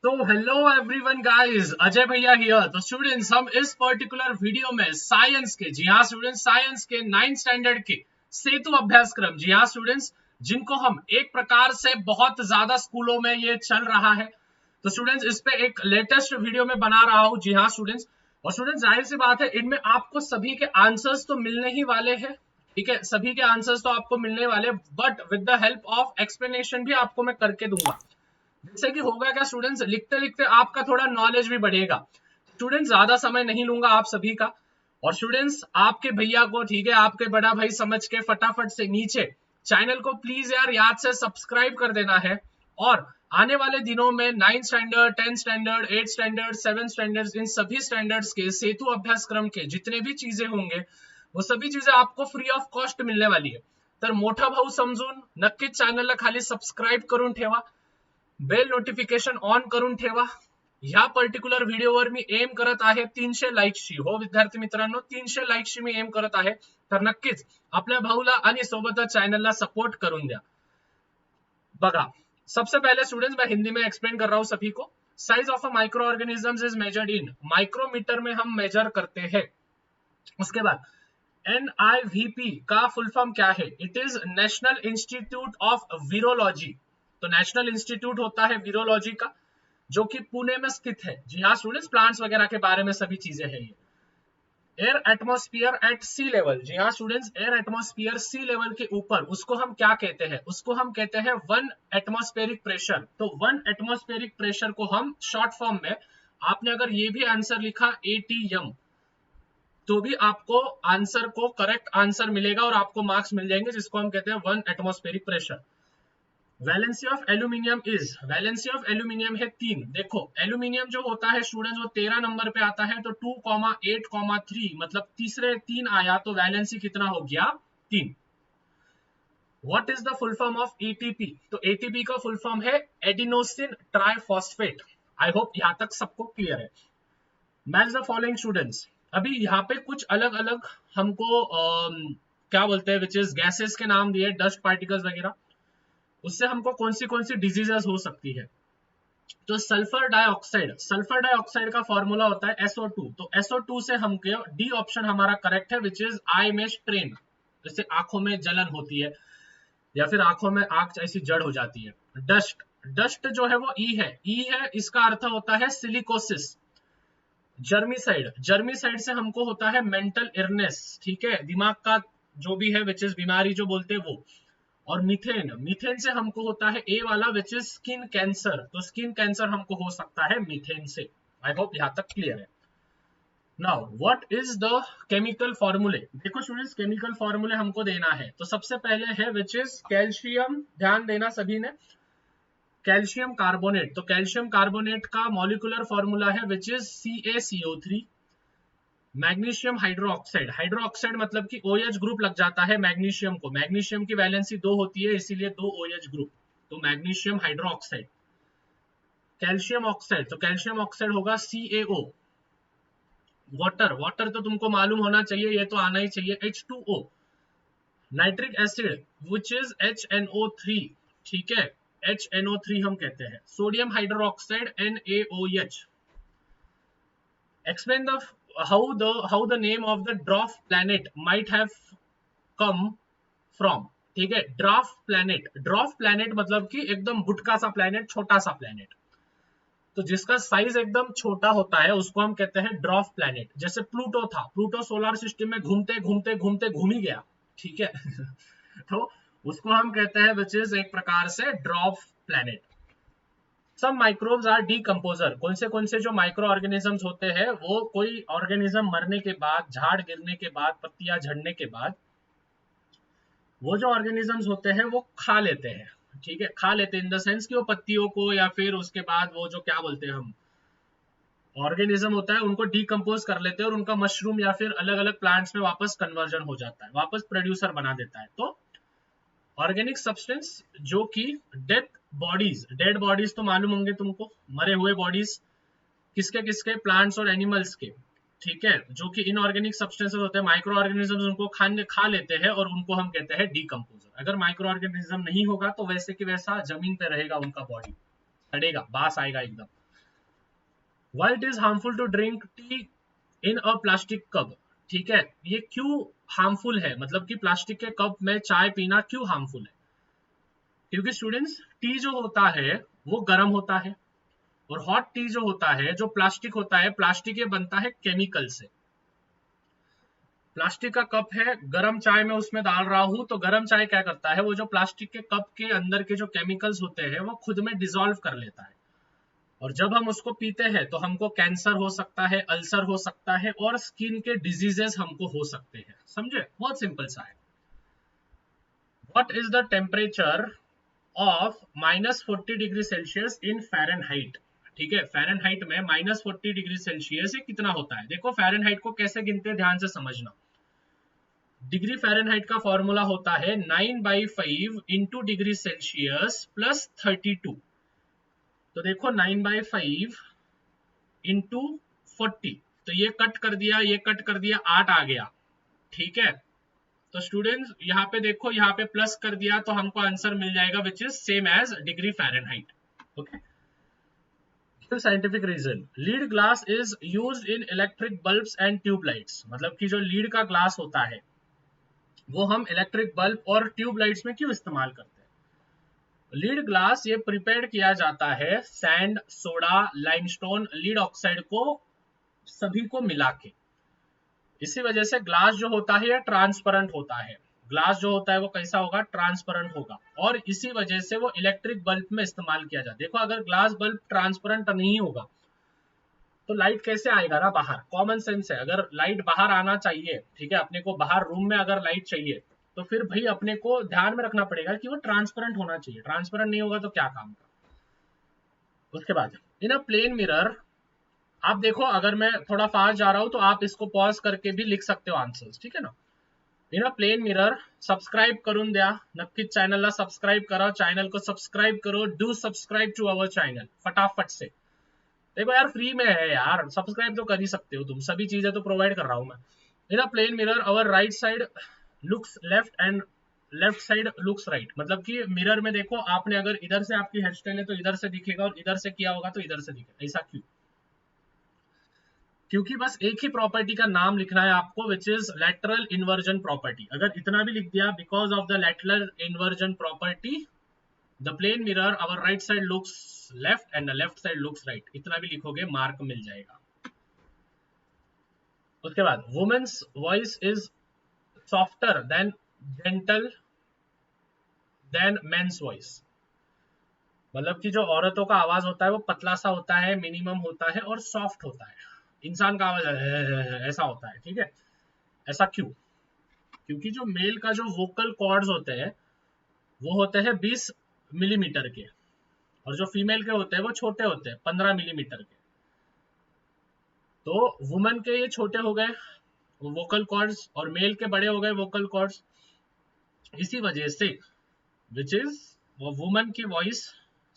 तो hello everyone guys, Ajay भैया here. तो स्टूडेंट्स, हम इस पर्टिकुलर वीडियो में साइंस के, जी हाँ स्टूडेंट्स, साइंस के 9th स्टैंडर्ड के सेतु अभ्यासक्रम, जी हाँ स्टूडेंट्स, जिनको हम एक प्रकार से बहुत ज्यादा स्कूलों में ये चल रहा है। तो स्टूडेंट्स, इस पे एक लेटेस्ट वीडियो में बना रहा हूँ, जी हाँ स्टूडेंट्स। और स्टूडेंट्स, जाहिर सी बात है, इनमें आपको सभी के आंसर्स तो मिलने ही वाले हैं। ठीक है, सभी के आंसर्स तो आपको मिलने वाले, but with the help of explanation भी आपको मैं करके दूंगा। जिससे कि होगा क्या स्टूडेंट्स, लिखते लिखते आपका थोड़ा नॉलेज भी बढ़ेगा। स्टूडेंट्स, ज्यादा समय नहीं लूंगा आप सभी का। और स्टूडेंट्स, आपके भैया को, ठीक है, आपके बड़ा भाई समझ के फटाफट से नीचे चैनल को प्लीज यार याद से सब्सक्राइब कर देना है। और आने वाले दिनों में 9th standard, 10th standard, 8th standard, 7th standard, इन सभी स्टैंडर्ड्स के सेतु अभ्यासक्रम के जितने भी चीजें होंगे, वो सभी चीजें आपको फ्री ऑफ कॉस्ट मिलने वाली है। तर मोठा भाऊ समजून नक्कीच चॅनलला खाली सबस्क्राईब करून ठेवा, बेल नोटिफिकेशन ऑन करून ठेवा। ह्या पर्टिक्युलर व्हिडिओवर मी एम करत आहे 300 लाईक्सची। हो विद्यार्थी मित्रांनो, 300 लाईक्सची मी एम करत आहे। तर नक्कीच आपल्या भाऊला आणि सोबतच चॅनलला सपोर्ट करून द्या। बघा, सबसे पहले स्टूडेंट्स, मैं हिंदी में एक्सप्लेन कर रहा हूं सभी को। Size of a microorganism is measured in micrometre में हम मेजर करते हैं। उसके बाद NIVP का फुल फॉर्म क्या है? It is national institute of virology. तो नेशनल इंस्टीट्यूट होता है वीरोलॉजी का, जो कि पुणे में स्थित है। जी हाँ स्टूडेंट्स, प्लांट्स वगैरह के बारे में सभी चीजें हैं ये। एयर एटमॉस्फेयर एट सी लेवल, जी हाँ स्टूडेंट्स, एयर एटमॉस्फेयर सी लेवल के ऊपर, उसको हम क्या कहते हैं? उसको हम कहते हैं 1 एटमॉस्फेरिक प्रेशर। तो 1 एटमॉस्फेरिक प्रेशर को हम शॉर्ट फॉर्म में, आपने अगर ये भी आंसर लिखा ATM, तो भी आपको आंसर को करेक्ट आंसर मिलेगा और आपको मार्क्स मिल जाएंगे, जिसको हम कहते हैं 1 atmospheric pressure. Valency of aluminium is, valency of aluminium है 3। देखो, एल्यूमिनियम जो होता है स्टूडेंट्स, वो 13 नंबर पे आता है। तो 2,8,3 मतलब तीसरे 3 आया, तो वैलेंसी कितना हो गया? 3। What is the full form of ATP? तो ATP का फुल फॉर्म है एडिनोसिन ट्राइफॉस्फेट। आई होप यहां तक सबको क्लियर है। Match the following students. अभी यहाँ पे कुछ अलग अलग हमको क्या बोलते हैं, विच इज गैसेस के नाम दिए, डस्ट पार्टिकल्स वगैरह। उससे हमको कौन सी डिजीजेस हो सकती है? तो सल्फर डाइऑक्साइड, सल्फर डाइऑक्साइड का फॉर्मूला होता है SO2। तो SO2 से हमको डी ऑप्शन हमारा करेक्ट है, विच इज आई में स्ट्रेन। जैसे आंखों में जलन होती है, या फिर आंखों में आंख ऐसी जड़ हो जाती है। डस्ट, डस्ट जो है वो ई है, इसका अर्थ होता है सिलिकोसिस। जर्मिसाइड, जर्मिसाइड से हमको होता है मेंटल इलनेस, ठीक है, दिमाग का जो भी है, विच इज बीमारी जो बोलते हैं वो। और मीथेन, मीथेन से हमको होता है ए वाला, विच इज स्किन कैंसर। तो स्किन कैंसर हमको हो सकता है मीथेन से। आई होप यहां तक क्लियर है। Now what is the chemical फॉर्मूले? देखो स्टूडेंट्स, केमिकल फॉर्मूले हमको देना है। तो सबसे पहले है विच इज कैल्शियम, ध्यान देना सभी ने, कैल्शियम कार्बोनेट। तो कैल्शियम कार्बोनेट का मॉलिक्यूलर फॉर्मूला है which is CaCO3। Magnesium hydroxide, hydroxide मतलब कि OH ग्रुप लग जाता है मैग्नीशियम को। मैग्नीशियम की वैलेंसी 2 होती है, इसीलिए 2 OH ग्रुप। तो मैग्नीशियम हाइड्रोक्साइड। कैल्शियम ऑक्साइड, तो कैल्शियम ऑक्साइड होगा CaO। वाटर, वाटर तो तुमको मालूम होना चाहिए, ये तो आना ही चाहिए, H2O। Nitric acid which is HNO3, ठीक है, HNO3 हम कहते हैं। Sodium hydroxide NaOH। Explain the how the name of the dwarf planet might have come from। ठीक है, ड्राफ्ट प्लैनेट, ड्राफ्ट प्लैनेट मतलब कि एकदम बुटका सा प्लैनेट, छोटा सा प्लैनेट। तो जिसका साइज एकदम छोटा होता है उसको हम कहते हैं ड्राफ्ट प्लैनेट। जैसे प्लूटो था, प्लूटो सोलर सिस्टम में घूमते घूमते घूमते घूम ही गया, ठीक है। तो उसको हम कहते हैं विच इज एक प्रकार से ड्राफ्ट प्लैनेट। सब माइक्रोब्स आर डीकम्पोजर। कौन से जो माइक्रो ऑर्गेनिजम्स होते हैं, वो कोई ऑर्गेनिज्म मरने के बाद, झाड़ गिरने के बाद, पत्तियां झड़ने के बाद, वो जो ऑर्गेनिजम्स होते हैं वो खा लेते हैं। ठीक है, खा लेते हैं इन द सेंस कि वो पत्तियों को, या फिर उसके बाद वो जो क्या बोलते हैं हम, ऑर्गेनिज्म होता है, उनको डीकम्पोज कर लेते हैं और उनका मशरूम या फिर अलग अलग प्लांट्स में वापस कन्वर्जन हो जाता है, वापस प्रोड्यूसर बना देता है। तो ऑर्गेनिक सब्सटेंस जो कि डेड बॉडीज तो मालूम होंगे तुमको, मरे हुए बॉडीज किसके किसके, प्लांट्स और एनिमल्स के, ठीक है, जो कि इनऑर्गेनिक सब्सटेंसेस होते हैं, माइक्रो ऑर्गेनिजम्स उनको खा लेते हैं और उनको हम कहते हैं डीकम्पोजर। अगर माइक्रो ऑर्गेनिज्म नहीं होगा तो वैसे कि वैसा जमीन पे रहेगा उनका बॉडी, सड़ेगा, बास आएगा एकदम। Why it is harmful to drink tea in a plastic cup. ठीक है, ये क्यों हार्मफुल है, मतलब कि प्लास्टिक के कप में चाय पीना क्यों हार्मफुल है? क्योंकि स्टूडेंट्स, टी जो होता है वो गर्म होता है, और हॉट टी जो होता है, जो प्लास्टिक होता है, प्लास्टिक ये बनता है केमिकल से। प्लास्टिक का कप है, गर्म चाय में उसमें डाल रहा हूं, तो गर्म चाय क्या करता है, वो जो प्लास्टिक के कप के अंदर के जो केमिकल्स होते हैं वो खुद में डिसॉल्व कर लेता है, और जब हम उसको पीते हैं तो हमको कैंसर हो सकता है, अल्सर हो सकता है, और स्किन के डिजीजेस हमको हो सकते हैं। समझे, बहुत सिंपल सा है। What is the temperature of -40 degree Celsius in Fahrenheit. ठीक है, फ़ारेनहाइट में -40 डिग्री सेल्सियस ये कितना होता है? देखो फ़ारेनहाइट को कैसे गिनते हैं, ध्यान से समझना। डिग्री फ़ारेनहाइट का फॉर्मूला होता है 9/5 इंटू डिग्री सेल्सियस प्लस 32। तो देखो 9/5 इंटू 40, तो ये कट कर दिया, ये कट कर दिया, 8 आ गया। ठीक है, तो स्टूडेंट्स यहाँ पे देखो, यहाँ पे प्लस कर दिया तो हमको आंसर मिल जाएगा which is same as degree Fahrenheit. Okay, scientific reason. Lead glass is used in electric bulbs and tubelights. मतलब कि जो लीड का ग्लास होता है वो हम इलेक्ट्रिक बल्ब और ट्यूबलाइट्स में क्यों इस्तेमाल करते हैं? लीड ग्लास ये प्रिपेयर किया जाता है sand, soda, limestone, lead oxide को, सभी को मिला के। इसी वजह से ग्लास जो होता है ये ट्रांसपेरेंट होता है। ग्लास जो होता है वो कैसा होगा? ट्रांसपेरेंट होगा, और इसी वजह से वो इलेक्ट्रिक बल्ब में इस्तेमाल किया जाता है। देखो, अगर ग्लास बल्ब ट्रांसपेरेंट नहीं होगा तो लाइट कैसे आएगा ना बाहर? कॉमन सेंस है, अगर लाइट बाहर आना चाहिए, ठीक है, अपने को बाहर रूम में अगर लाइट चाहिए, तो फिर भाई अपने को ध्यान में रखना पड़ेगा कि वो ट्रांसपेरेंट होना चाहिए। ट्रांसपेरेंट नहीं होगा तो क्या काम का। उसके बाद इन अ प्लेन मिरर, आप देखो, अगर मैं थोड़ा फास्ट जा रहा हूं तो आप इसको पॉज करके भी लिख सकते हो आंसर्स, ठीक है ना। इन अ प्लेन मिरर, सबस्क्राईब करून द्या, नक्कीच चॅनलला सबस्क्राईब करा, चॅनल को सब्सक्राइब करो, do subscribe to our channel फटाफट से। देखो यार, फ्री में है यार, सब्सक्राइब तो कर ही सकते हो तुम, सभी चीजें तो प्रोवाइड कर रहा हूं मैं। In a plane mirror our right side looks left and left side looks right. मतलब कि मिरर में देखो, आपने अगर इधर से आपकी हेयर स्टाइल है तो इधर से दिखेगा, और इधर से किया होगा तो इधर से दिखेगा। ऐसा क्यों? क्योंकि बस एक ही प्रॉपर्टी का नाम लिखना है आपको, which is lateral inversion property. अगर इतना भी लिख दिया, because of the lateral inversion property the plane mirror our right side looks left and the left side looks right, इतना भी लिखोगे मार्क मिल जाएगा। उसके बाद women's voice is softer than gentle than men's voice. मतलब कि जो औरतों का आवाज होता है वो पतला सा होता है, मिनिमम होता है और सॉफ्ट होता है। इंसान का आवाज ऐसा होता है, ठीक है। ऐसा क्यों? क्योंकि जो मेल का जो वोकल कॉर्ड्स होते हैं वो होते हैं 20 मिलीमीटर के, और जो फीमेल के होते हैं वो छोटे होते हैं 15 मिलीमीटर के। तो वुमेन के ये छोटे हो गए वोकल कॉर्ड्स, और मेल के बड़े हो गए वोकल कॉर्ड्स। इसी वजह से विच इज वुमेन की वॉइस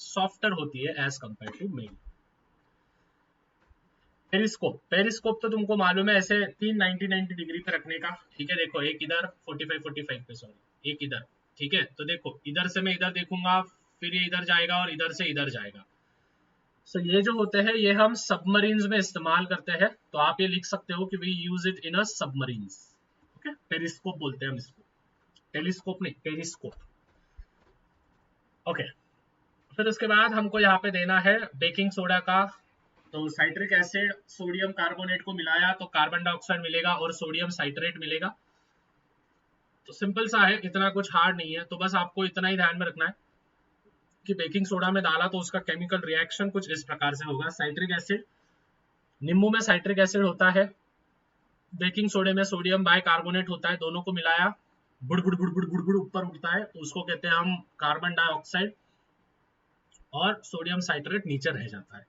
सॉफ्टर होती है as compared to male. Periscope, periscope तो तुमको मालूम है, ऐसे 90 डिग्री पे रखने का। ठीक है, देखो एक इधर 45 पे, सॉरी एक इधर। ठीक है, तो देखो इधर से मैं इधर देखूंगा, फिर ये इधर जाएगा और इधर से इधर जाएगा। सो ये जो होते हैं ये हम सबमरीन्स में इस्तेमाल करते हैं, तो आप ये लिख सकते हो कि we use it in a submarines. Okay, periscope बोलते हैं हम इसको, टेलीस्कोप नहीं, पेरिस्कोप। ओके, फिर उसके बाद हमको यहाँ पे देना है बेकिंग सोडा का। तो साइट्रिक एसिड सोडियम कार्बोनेट को मिलाया तो कार्बन डाइऑक्साइड मिलेगा और सोडियम साइट्रेट मिलेगा। तो सिंपल सा है, इतना कुछ हार्ड नहीं है, तो बस आपको इतना ही ध्यान में रखना है कि बेकिंग सोडा में डाला तो उसका केमिकल रिएक्शन कुछ इस प्रकार से होगा। साइट्रिक एसिड, नींबू में साइट्रिक एसिड होता है, बेकिंग सोडे में सोडियम बाइकार्बोनेट होता है, दोनों को मिलाया बुड़ बुड़ बुड़ बुड़ बुड़ बुड़ ऊपर उठता है, तो उसको कहते हैं हम कार्बन डाइऑक्साइड, और सोडियम साइट्रेट नीचे रह जाता है।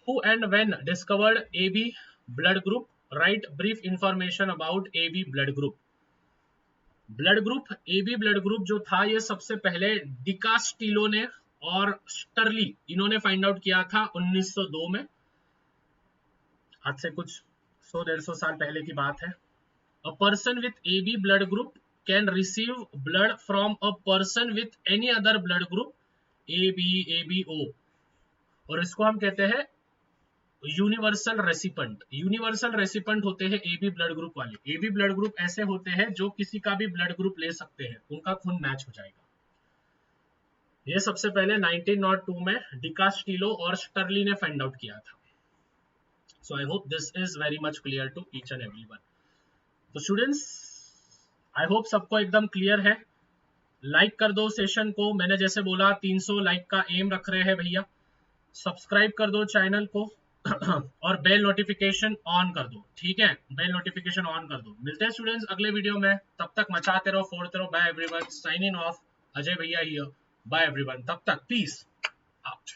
Who and when discovered AB blood group? Write brief information about AB blood group. Blood group, AB blood group जो था ये सबसे पहले डिकास्टिलो ने और स्टर्ली, इन्होंने फाइंड आउट किया था 1902 में। आज से कुछ 100-150 साल पहले की बात है। A person with AB blood group can receive blood from a person with any other blood group AB, ABO। और इसको हम कहते हैं यूनिवर्सल रेसिपेंट। यूनिवर्सल रेसिपेंट होते हैं ए बी ब्लड ग्रुप वाले। ए बी ब्लड ग्रुप ऐसे होते हैं जो किसी का भी ब्लड ग्रुप ले सकते हैं, उनका खून मैच हो जाएगा। ये सबसे पहले 1902 में डिकास्टिलो और स्टर्ली ने फाइंड आउट किया था। So I hope this is very much clear to each and everyone. तो स्टूडेंट्स, आई होप सबको एकदम क्लियर है। लाइक कर दो सेशन को, मैंने जैसे बोला 300 लाइक का एम रख रहे हैं भैया। सब्सक्राइब कर दो चैनल को और बेल नोटिफिकेशन ऑन कर दो, ठीक है, बेल नोटिफिकेशन ऑन कर दो। मिलते हैं स्टूडेंट्स अगले वीडियो में, तब तक मचाते रहो, फोड़ते रहो। Bye everyone, signing off, Ajay भैया हियर। बाय एवरीवन, तब तक पीस आउट।